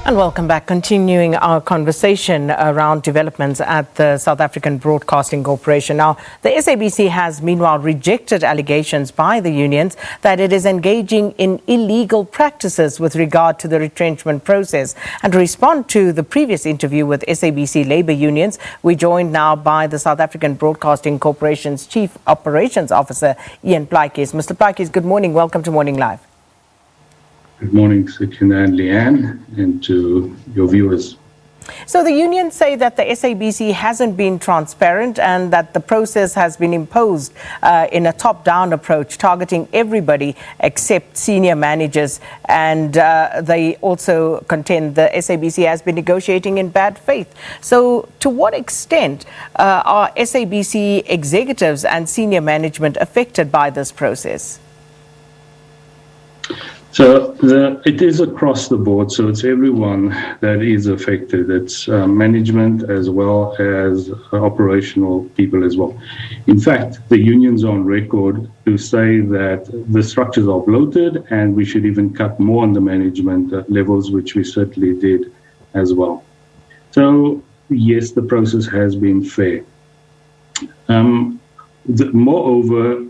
And welcome back. Continuing our conversation around developments at the South African Broadcasting Corporation. Now, the SABC has meanwhile rejected allegations by the unions that it is engaging in illegal practices with regard to the retrenchment process. And to respond to the previous interview with SABC labour unions, we're joined now by the South African Broadcasting Corporation's Chief Operations Officer, Ian Plaatjies. Mr. Plaatjies, good morning. Welcome to Morning Live. Good morning, Sakina and Leanne, and to your viewers. So the unions say that the SABC hasn't been transparent and that the process has been imposed in a top-down approach, targeting everybody except senior managers. And they also contend the SABC has been negotiating in bad faith. So to what extent are SABC executives and senior management affected by this process? So it is across the board, so it's everyone that is affected. It's management as well as operational people as well. In fact, the unions are on record to say that the structures are bloated and we should even cut more on the management levels, which we certainly did as well. So yes, the process has been fair. Moreover,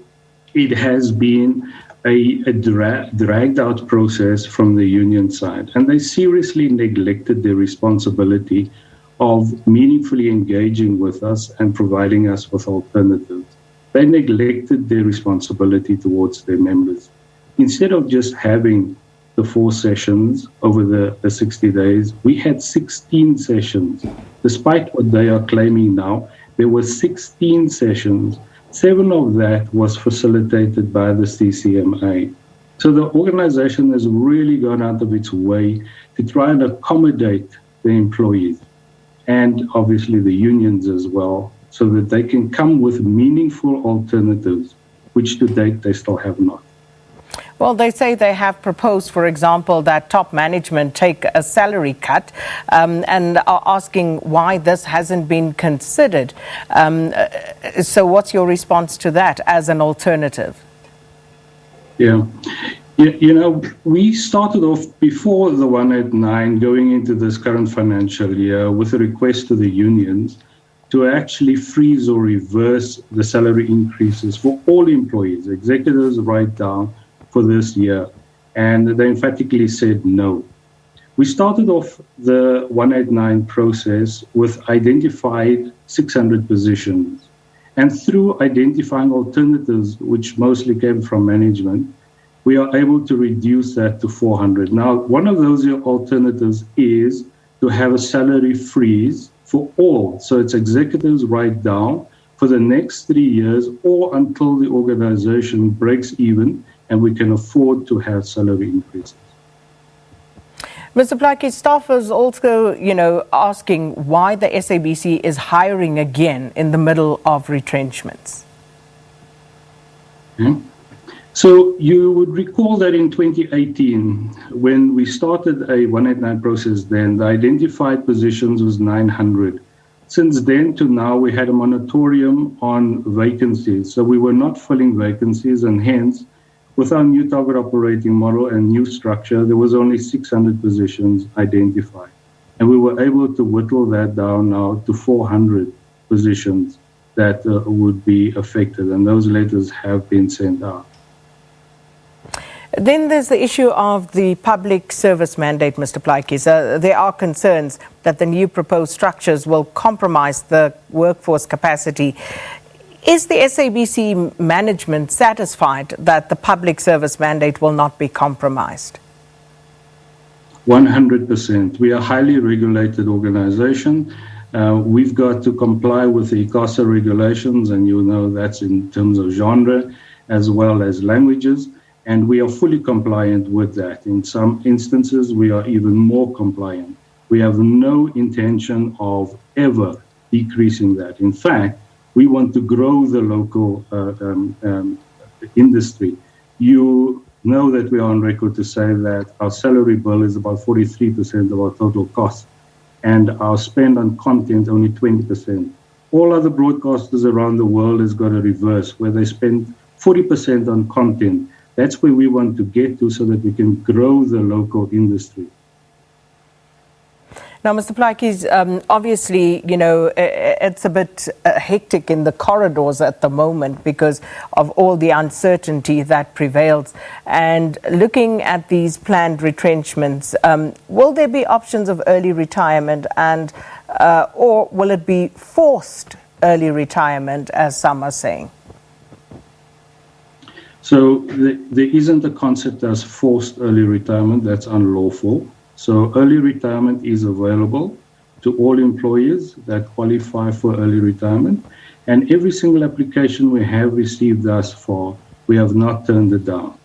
it has been a dragged out process from the union side, and they seriously neglected their responsibility of meaningfully engaging with us and providing us with alternatives. They neglected their responsibility towards their members. Instead of just having the 4 sessions over the 60 days, we had 16 sessions. Despite what they are claiming now, there were 16 sessions. 7 of that was facilitated by the CCMA. So the organization has really gone out of its way to try and accommodate the employees and obviously the unions as well, so that they can come with meaningful alternatives, which to date they still have not. Well, they say they have proposed, for example, that top management take a salary cut and are asking why this hasn't been considered. So what's your response to that as an alternative? Yeah. You know, we started off before the 189 going into this current financial year with a request to the unions to actually freeze or reverse the salary increases for all employees, executives right down, for this year, and they emphatically said no. We started off the 189 process with identified 600 positions, and through identifying alternatives, which mostly came from management, we are able to reduce that to 400. Now, one of those alternatives is to have a salary freeze for all, so it's executives right down for the next 3 years or until the organization breaks even and we can afford to have salary increases. Mr. Plaatjies, staff is also, asking why the SABC is hiring again in the middle of retrenchments. So you would recall that in 2018, when we started a 189 process then, the identified positions was 900. Since then to now, we had a moratorium on vacancies. So we were not filling vacancies, and hence, with our new target operating model and new structure, there was only 600 positions identified. And we were able to whittle that down now to 400 positions that would be affected. And those letters have been sent out. Then there's the issue of the public service mandate, Mr. Plaatjies. There are concerns that the new proposed structures will compromise the workforce capacity. Is the SABC management satisfied that the public service mandate will not be compromised? 100%. We are a highly regulated organization. We've got to comply with the ICASA regulations, and you know that's in terms of genre as well as languages, and we are fully compliant with that. In some instances, we are even more compliant. We have no intention of ever decreasing that. In fact, we want to grow the local industry. You know that we are on record to say that our salary bill is about 43% of our total cost, and our spend on content only 20%. All other broadcasters around the world has got a reverse, where they spend 40% on content. That's where we want to get to so that we can grow the local industry. Now, Mr. Plaatjies, obviously, it's a bit hectic in the corridors at the moment because of all the uncertainty that prevails. And looking at these planned retrenchments, will there be options of early retirement or will it be forced early retirement, as some are saying? So there isn't a concept as forced early retirement. That's unlawful. So early retirement is available to all employers that qualify for early retirement. And every single application we have received thus far, we have not turned it down.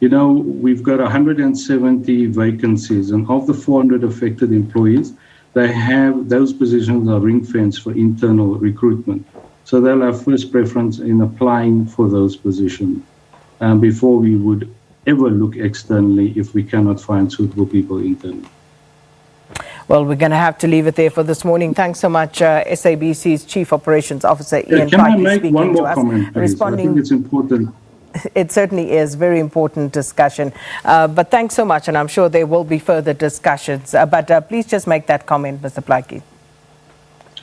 We've got 170 vacancies, and of the 400 affected employees, those positions are ring-fenced for internal recruitment. So they'll have first preference in applying for those positions before we would ever look externally if we cannot find suitable people internally. Well, we're going to have to leave it there for this morning. Thanks so much, SABC's Chief Operations Officer, Ian Can I Plaatjies, make speaking one to more us. comment, please? I think it's important. It certainly is. Very important discussion. But thanks so much, and I'm sure there will be further discussions. But please just make that comment, Mr. Plaatjies.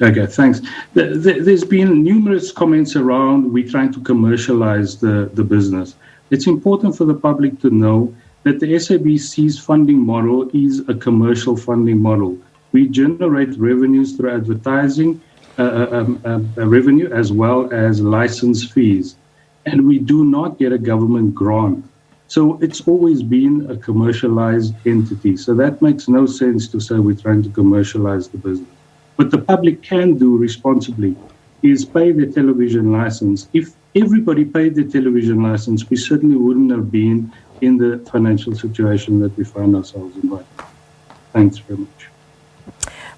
Okay, thanks. There's been numerous comments around we trying to commercialize the business. It's important for the public to know that the SABC's funding model is a commercial funding model. We generate revenues through advertising revenue as well as license fees. And we do not get a government grant. So it's always been a commercialized entity. So that makes no sense to say we're trying to commercialize the business. What the public can do responsibly is pay their television license. If everybody paid their television license, we certainly wouldn't have been in the financial situation that we find ourselves in right now. Thanks very much.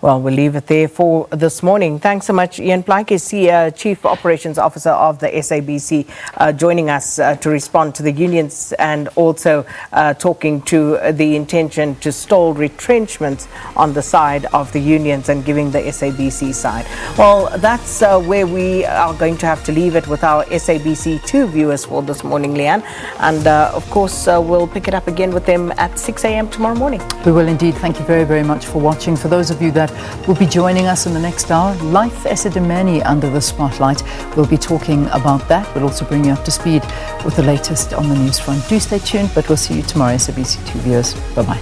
Well, we'll leave it there for this morning. Thanks so much, Ian Plaatjies, Chief Operations Officer of the SABC, joining us to respond to the unions and also talking to the intention to stall retrenchments on the side of the unions and giving the SABC side. Well, that's where we are going to have to leave it with our SABC2 viewers for this morning, Leanne. And of course, we'll pick it up again with them at 6 a.m. tomorrow morning. We will indeed. Thank you very, very much for watching. For those of you that will be joining us in the next hour, Life Esidimeni under the spotlight. We'll be talking about that. We'll also bring you up to speed with the latest on the news front. Do stay tuned, but we'll see you tomorrow, SABC2 viewers. Bye-bye.